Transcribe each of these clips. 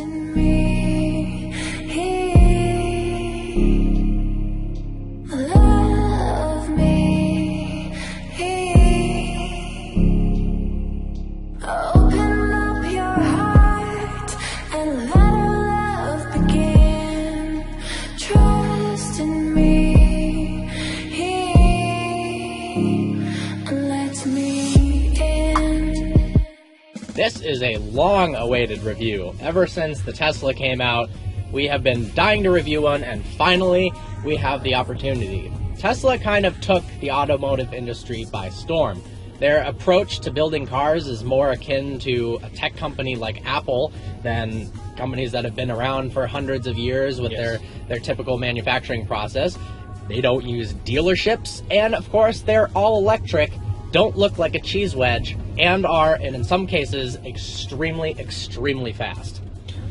in me. Love me. Open up your heart and let our love begin. Trust in me. And let me in. This is a long-awaited review. Ever since the Tesla came out, we have been dying to review one, and finally, we have the opportunity. Tesla kind of took the automotive industry by storm. Their approach to building cars is more akin to a tech company like Apple than companies that have been around for hundreds of years with their typical manufacturing process. They don't use dealerships, and of course, they're all electric, don't look like a cheese wedge, and are, and in some cases, extremely, extremely fast.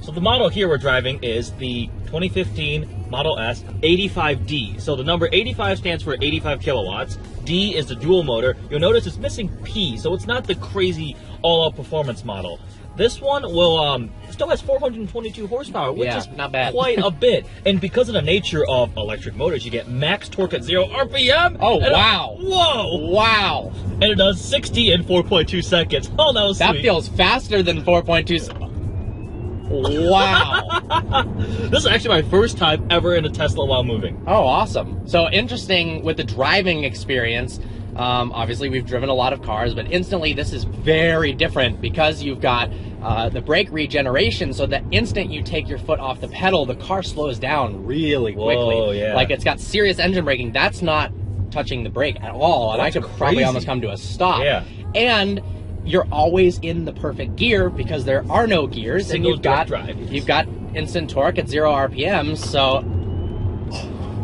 So the model here we're driving is the 2015 Model S 85D. So the number 85 stands for 85 kilowatts. D is the dual motor. You'll notice it's missing P, so it's not the crazy all-out performance model. This one will still has 422 horsepower, which is not bad. Quite a bit. And because of the nature of electric motors, you get max torque at 0 RPM. Oh, wow. Whoa. Wow. And it does 60 in 4.2 seconds. Oh, that was That sweet. feels faster than 4.2. Wow. This is actually my first time ever in a Tesla while moving. Oh, awesome. So interesting with the driving experience. Obviously, we've driven a lot of cars, but instantly this is very different because you've got the brake regeneration. So the instant you take your foot off the pedal, the car slows down really quickly. Whoa, yeah. Like it's got serious engine braking. That's not touching the brake at all. And That's I could probably crazy. almost come to a stop. Yeah. And you're always in the perfect gear because there are no gears. Single and you've got direct drive. you've got instant torque at 0 RPM. So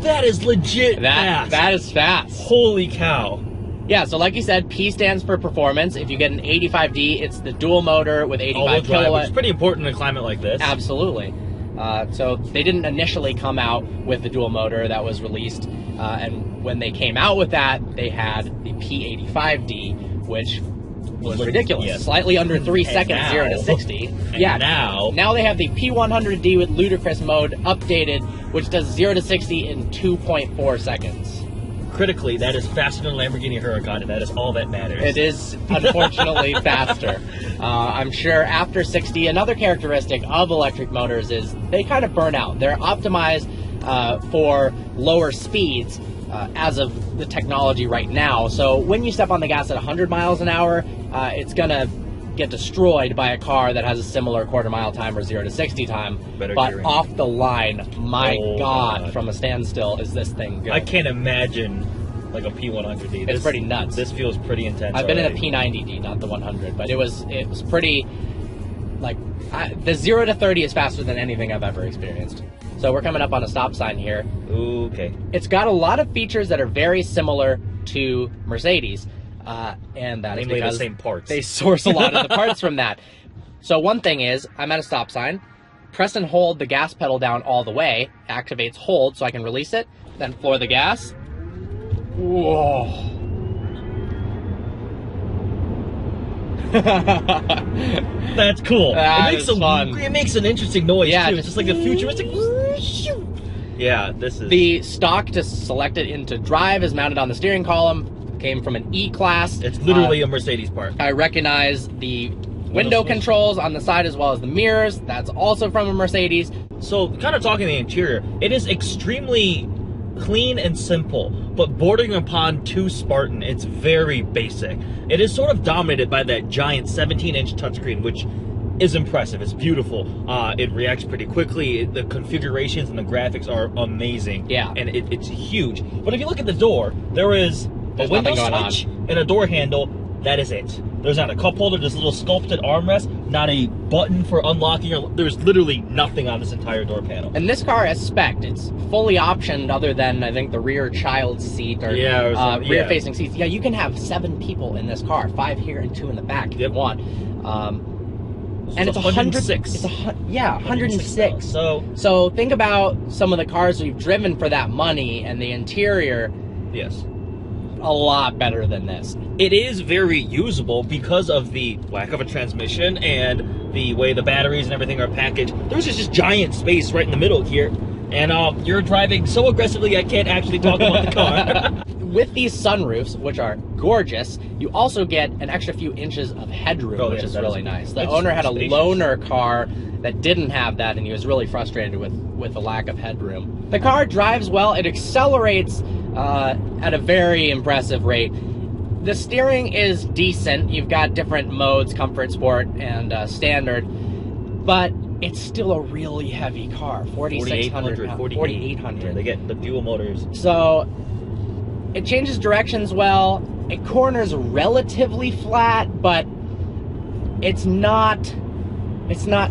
That is legit fast. that is fast. Holy cow. Yeah, so like you said, P stands for performance. If you get an 85D, it's the dual motor with 85 All-wheel drive, which kilowatt. is pretty important in a climate like this. Absolutely. So they didn't initially come out with the dual motor that was released, and when they came out with that, they had the P85D, which was ridiculous. Yes. Slightly under 3 And seconds, now- 0 to 60. And now they have the P100D with ludicrous mode updated, which does 0 to 60 in 2.4 seconds. critically, that is faster than a Lamborghini Huracan, and that is all that matters. It is, unfortunately, faster. I'm sure after 60, another characteristic of electric motors is they kind of burn out. They're optimized for lower speeds as of the technology right now. So when you step on the gas at 100 miles an hour, it's going to get destroyed by a car that has a similar quarter-mile time or 0 to 60 time. Better but gearing. off the line, my Oh, God, from a standstill, is this thing good. I can't imagine like a P100D. It's pretty nuts. This feels pretty intense. I've been in a already. P90D, not the 100, but it was pretty, like, the 0 to 30 is faster than anything I've ever experienced. So we're coming up on a stop sign here. Okay. It's got a lot of features that are very similar to Mercedes, and that is Namely the because same parts. they source a lot of the parts from that. So one thing is, I'm at a stop sign, press and hold the gas pedal down all the way, activates hold so I can release it, then floor the gas. Whoa. That's cool. That it makes is fun. It makes an interesting noise Yeah, too. It's just like a futuristic. Yeah, this is. The stock to select it into drive is mounted on the steering column. Came from an E-Class. It's literally a Mercedes part. I recognize the window controls on the side as well as the mirrors. That's also from a Mercedes. So, kind of talking the interior, it is extremely clean and simple, but bordering upon too Spartan. It's very basic. It is sort of dominated by that giant 17-inch touchscreen, which is impressive. It's beautiful. It reacts pretty quickly. The configurations and the graphics are amazing. Yeah. And it's huge. But if you look at the door, there is There's a window nothing going switch and a door handle. That is it. There's not a cup holder, there's a little sculpted armrest, not a button for unlocking, or there's literally nothing on this entire door panel. And this car is spec'd. It's fully optioned other than, I think, the rear child seat or, Yeah, or something, yeah. rear-facing seats. Yeah, you can have 7 people in this car. 5 here and 2 in the back if you want. And it's 106. It's 106. So think about some of the cars we've driven for that money, and the interior, yes, a lot better than this. it is very usable because of the lack of a transmission and the way the batteries and everything are packaged, there's just giant space right in the middle here. And you're driving so aggressively I can't actually talk about the car. With these sunroofs, which are gorgeous, you also get an extra few inches of headroom, which is really nice. The owner had a loaner car that didn't have that, and he was really frustrated with the lack of headroom. The car drives well. It accelerates at a very impressive rate. The steering is decent. You've got different modes, comfort, sport, and standard, but it's still a really heavy car. 4,600, 4,800. They get the dual motors. So it changes directions well. It corners relatively flat, but it's not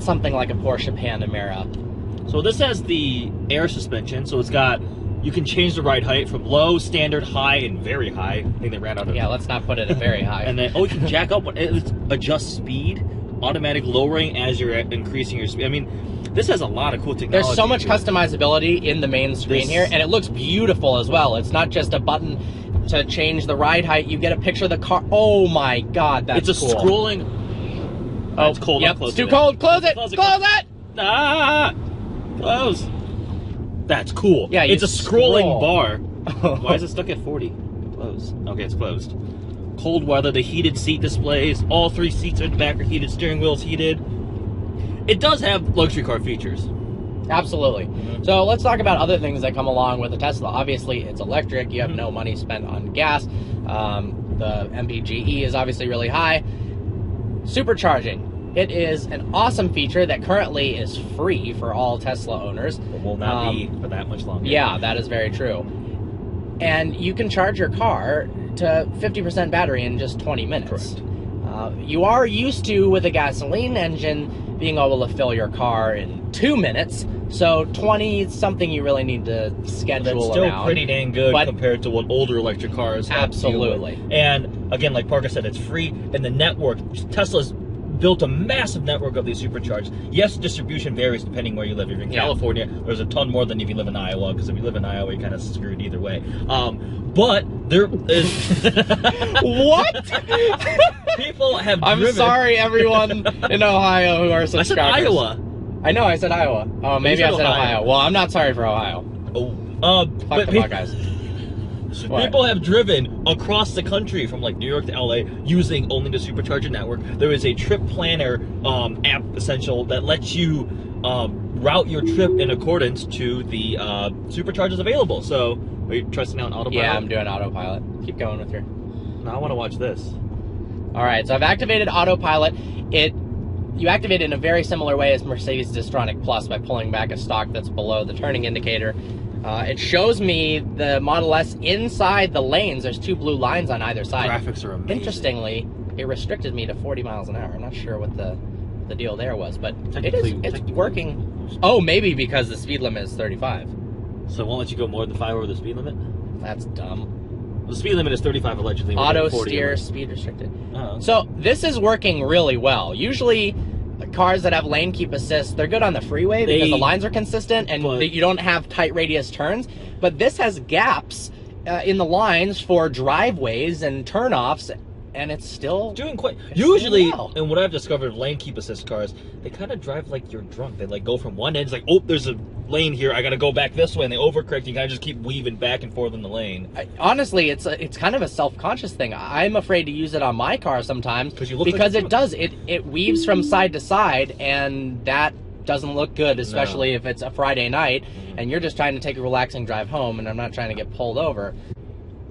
something like a Porsche Panamera. So this has the air suspension, so it's got, you can change the ride height from low, standard, high, and very high. I think they ran out of. Yeah, let's not put it at very high. And then, you can jack up, adjust speed, automatic lowering as you're increasing your speed. I mean, this has a lot of cool technology. There's so much customizability in the main screen here, and it looks beautiful as well. It's not just a button to change the ride height. You get a picture of the car. Oh my God, that's cool. It's a scrolling. Oh, it's cold. Yep, it's too cold. Close it. Close it. Ah, close. That's cool. Yeah, it's a scrolling scroll. bar. Why is it stuck at 40? Close. Okay, it's closed. Cold weather, the heated seat displays, all 3 seats in the back are heated, steering wheel's heated. It does have luxury car features. Absolutely. So let's talk about other things that come along with the Tesla. Obviously, it's electric. You have no money spent on gas. The MPGe is obviously really high. Supercharging. It is an awesome feature that currently is free for all Tesla owners. It will not be for that much longer. Yeah, that is very true. And you can charge your car to 50% battery in just 20 minutes. Correct. You are used to, with a gasoline engine, being able to fill your car in 2 minutes. So 20 is something you really need to schedule That's still around. pretty dang good compared to what older electric cars have to deal with. Absolutely. And again, like Parker said, it's free. And the network, Tesla's built a massive network of these superchargers. Yes, distribution varies depending where you live. If you're in California, there's a ton more than if you live in Iowa, because if you live in Iowa, you're kind of screwed either way. But there is... What? People have I'm driven... sorry, everyone in Ohio who are subscribers. I said Iowa. I know, I said Iowa. Oh, maybe I said Ohio. Well, I'm not sorry for Ohio. Fuck the Buckeyes. People have driven across the country from like New York to LA using only the Supercharger network. There is a trip planner app essential that lets you route your trip in accordance to the superchargers available. So, are you trusting out autopilot? Yeah, I'm doing autopilot. Keep going with your... No, I want to watch this. All right, so I've activated autopilot. You activate it in a very similar way as Mercedes Distronic Plus by pulling back a stalk that's below the turning indicator. It shows me the Model S inside the lanes. There's 2 blue lines on either side. Graphics are amazing. Interestingly, it restricted me to 40 miles an hour. I'm not sure what the deal there was, but it's working. Oh, maybe because the speed limit is 35. So it won't let you go more than 5 over the speed limit? That's dumb. The speed limit is 35 allegedly. Auto steer, speed restricted. Oh. So this is working really well. Usually cars that have lane keep assist, they're good on the freeway because the lines are consistent and you don't have tight radius turns. But this has gaps in the lines for driveways and turnoffs, and it's still doing quite. Usually, well. And what I've discovered, lane keep assist cars, they kind of drive like you're drunk. They like go from one end, it's like, oh, there's a lane here, I gotta go back this way, and they overcorrect. You kind of just keep weaving back and forth in the lane. Honestly, it's kind of a self-conscious thing. I'm afraid to use it on my car sometimes because it weaves from side to side, and that doesn't look good, especially if it's a Friday night and you're just trying to take a relaxing drive home, and I'm not trying to get pulled over.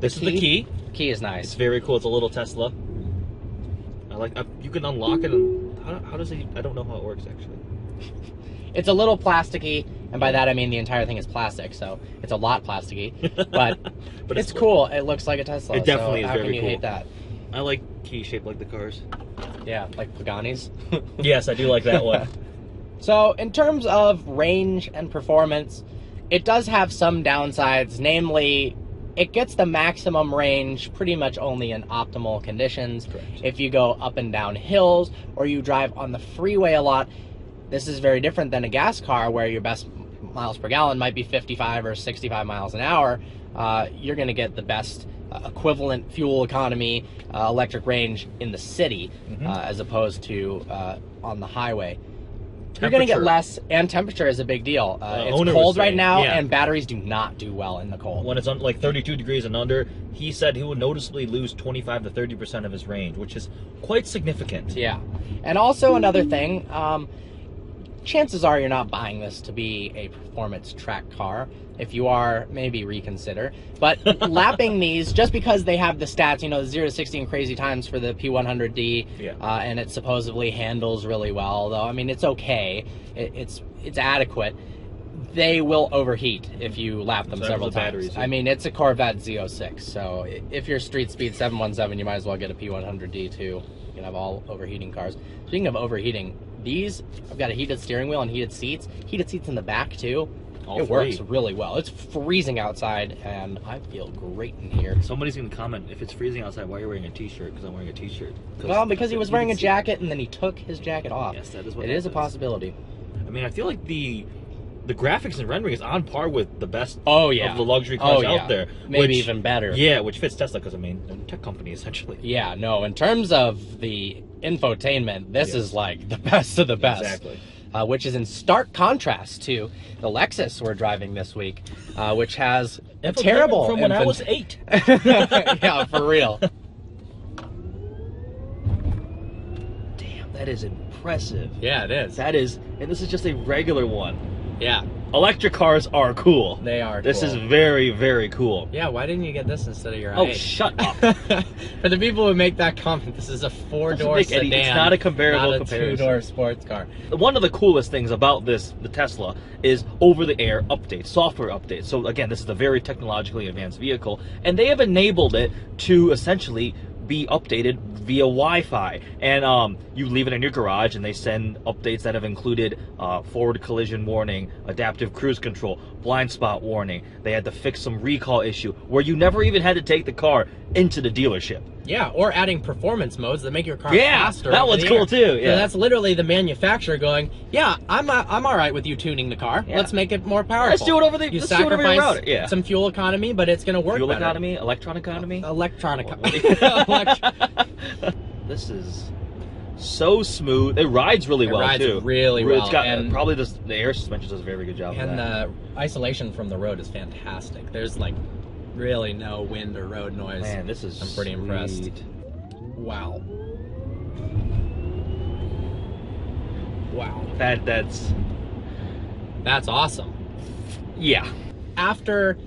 This is the key. Key is nice. It's very cool. It's a little Tesla. I like. You can unlock it, and how does it? I don't know how it works actually. It's a little plasticky, and by that I mean the entire thing is plastic, so it's a lot plasticky. But, it's cool. It looks like a Tesla. It definitely so is how very can you cool. hate that? I like keys shaped like the cars. Yeah, like Pagani's. Yes, I do like that one. So in terms of range and performance, it does have some downsides, namely it gets the maximum range pretty much only in optimal conditions. Correct. If you go up and down hills or you drive on the freeway a lot, this is very different than a gas car where your best miles per gallon might be 55 or 65 miles an hour. You're going to get the best equivalent fuel economy, electric range in the city, as opposed to on the highway. You're going to get less, and temperature is a big deal. It's cold right now, and batteries do not do well in the cold. When it's on like 32 degrees and under, he said he would noticeably lose 25 to 30% of his range, which is quite significant. Yeah. And also another thing, chances are you're not buying this to be a performance track car. If you are, maybe reconsider. But lapping these, just because they have the stats, you know, 0 to 60 in crazy times for the P100D, and it supposedly handles really well, though, I mean, it's okay. It's adequate. They will overheat if you lap them several times. Batteries, I mean, it's a Corvette Z06, so if your street speed 717, you might as well get a P100D too. You can have all overheating cars. Speaking of overheating, these, I've got a heated steering wheel and heated seats in the back too. It works really well. It's freezing outside, and I feel great in here. Somebody's going to comment, if it's freezing outside, why are you wearing a t-shirt? Because I'm wearing a t-shirt. Well, because he was wearing a jacket, and then he took his jacket off. Yes, that is what it is a possibility. I mean, I feel like the graphics and rendering is on par with the best of the luxury cars out there. Maybe even better. Yeah, which fits Tesla, because, I mean, they're a tech company, essentially. Yeah, no, in terms of the infotainment, this is like the best of the best. Exactly. Which is in stark contrast to the Lexus we're driving this week, which has a terrible... From when I was 8. Yeah, for real. Damn, that is impressive. Yeah, it is. That is, and this is just a regular one. Yeah. Electric cars are cool. They are This cool. is very, very cool. Yeah, why didn't you get this instead of your i8? Oh, shut up. For the people who make that comment, this is a 4-door sedan. It's not a comparable not a comparison. 2-door sports car. One of the coolest things about the Tesla, is over-the-air updates, software updates. So again, this is a very technologically advanced vehicle, and they have enabled it to essentially be updated via Wi-Fi, and you leave it in your garage and they send updates that have included forward collision warning, adaptive cruise control, blind spot warning. They had to fix some recall issue where you never even had to take the car into the dealership. Yeah, or adding performance modes that make your car faster. That one's cool too. Yeah, so that's literally the manufacturer going, yeah, I'm all right with you tuning the car. Yeah. Let's make it more powerful. Let's do it over the you let's do it over your router. Yeah, some fuel economy, but it's going to work. Fuel better. economy, electron economy, This is so smooth. It rides really well rides too. Really well. It's got and probably the air suspension does a very good job. And of that. the isolation from the road is fantastic. There's like really no wind or road noise. Man, this is I'm pretty impressed. Wow. Wow. That's awesome. Yeah. After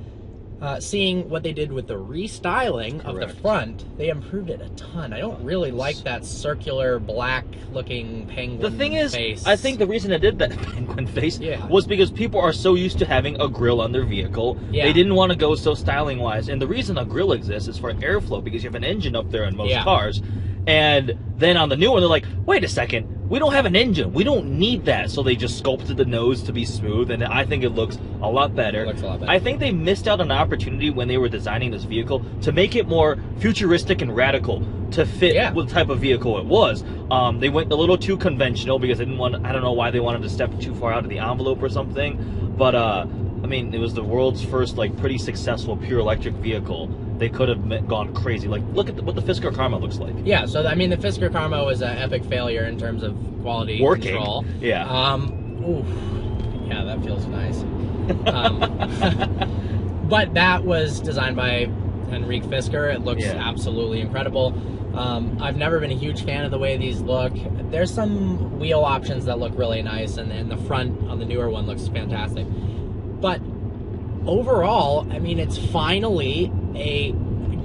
seeing what they did with the restyling of the front, they improved it a ton. I don't really like that circular black-looking penguin face. The thing is, I think the reason it did that penguin face was because people are so used to having a grille on their vehicle. Yeah. They didn't want to go so styling-wise. And the reason a grille exists is for airflow, because you have an engine up there in most cars. And then on the new one, they're like, wait a second, we don't have an engine. We don't need that. So they just sculpted the nose to be smooth, and I think it looks a lot better. It looks a lot better. I think they missed out on an opportunity when they were designing this vehicle to make it more futuristic and radical to fit what type of vehicle it was. They went a little too conventional because they didn't want, I don't know why they wanted to step too far out of the envelope or something. But, I mean, it was the world's first, like, pretty successful pure electric vehicle. They could have gone crazy. Like, look at what the Fisker Karma looks like. Yeah, so, I mean, the Fisker Karma was an epic failure in terms of quality control. Yeah. Oof. Yeah, that feels nice. But that was designed by Henrik Fisker. It looks absolutely incredible. I've never been a huge fan of the way these look. There's some wheel options that look really nice, and the front on the newer one looks fantastic. But overall, I mean, it's finally a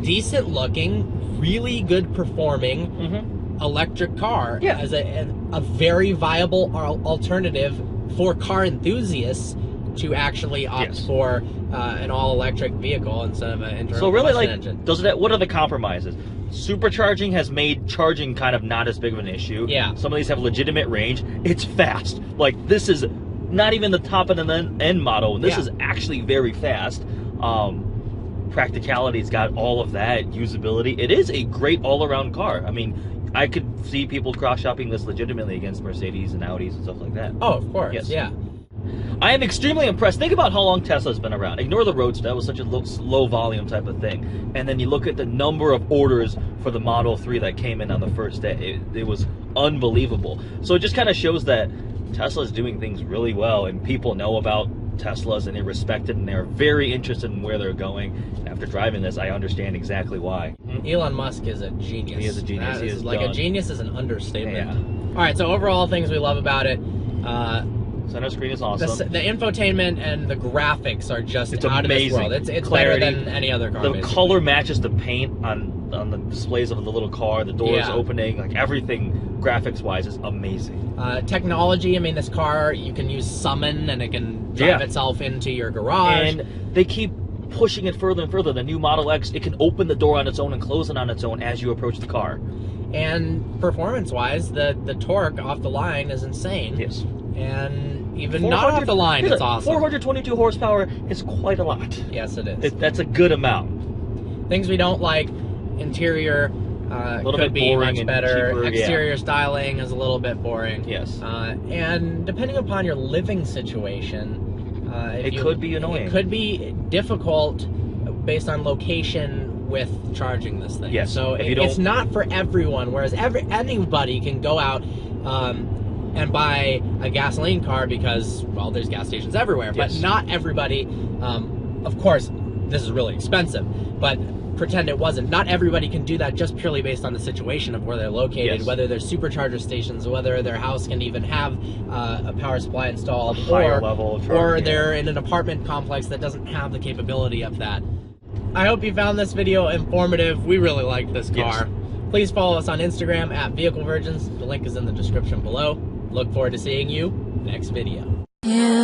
decent looking, really good performing electric car as a very viable alternative for car enthusiasts to actually opt for an all-electric vehicle instead of an internal combustion engine. What are the compromises? Supercharging has made charging kind of not as big of an issue. Yeah. Some of these have legitimate range. It's fast. Like, this is not even the top of the end model. This is actually very fast. Practicality's got all of that. Usability. It is a great all-around car. I mean, I could see people cross-shopping this legitimately against Mercedes and Audis and stuff like that. Oh, of course. Yes. Yeah. I am extremely impressed. Think about how long Tesla's been around. Ignore the Roadster, that was such a low volume type of thing. And then you look at the number of orders for the Model 3 that came in on the first day. It was unbelievable. So it just kind of shows that Tesla's doing things really well, and people know about Teslas and they respect it, and they're very interested in where they're going. And after driving this, I understand exactly why. Elon Musk is a genius. He is a genius. That He is is like done. a genius is an understatement. Yeah. All right, so overall things we love about it. Center screen is The, awesome. the infotainment and the graphics are just It's out amazing. of this world. It's Clarity. better than any other car. The basically. color matches the paint on the displays of the little car, the doors Yeah. opening, like everything graphics wise is amazing. Technology, I mean, this car, you can use Summon and it can drive Yeah. itself into your garage. And they keep pushing it further and further. The new Model X, it can open the door on its own and close it on its own as you approach the car. And performance-wise, the torque off the line is insane. Yes. And even not off the line, it's awesome. 422 horsepower is quite a lot. Yes, it is. That's a good amount. Things we don't like, interior little could bit be boring much and better. cheaper, yeah. Exterior styling is a little bit boring. Yes. And depending upon your living situation, It could be annoying. It could be difficult based on location with charging this thing. Yes, So if you don't- it's not for everyone. Whereas anybody can go out and buy a gasoline car because, well, there's gas stations everywhere. But Yes. not everybody. Of course, this is really expensive, but pretend it wasn't. Not everybody can do that just purely based on the situation of where they're located, Yes. whether there's supercharger stations, whether their house can even have a power supply installed, Higher level of or charging, they're in an apartment complex that doesn't have the capability of that. I hope you found this video informative. We really like this car. Yes. Please follow us on Instagram at Vehicle Virgins. The link is in the description below. Look forward to seeing you next video. Yeah.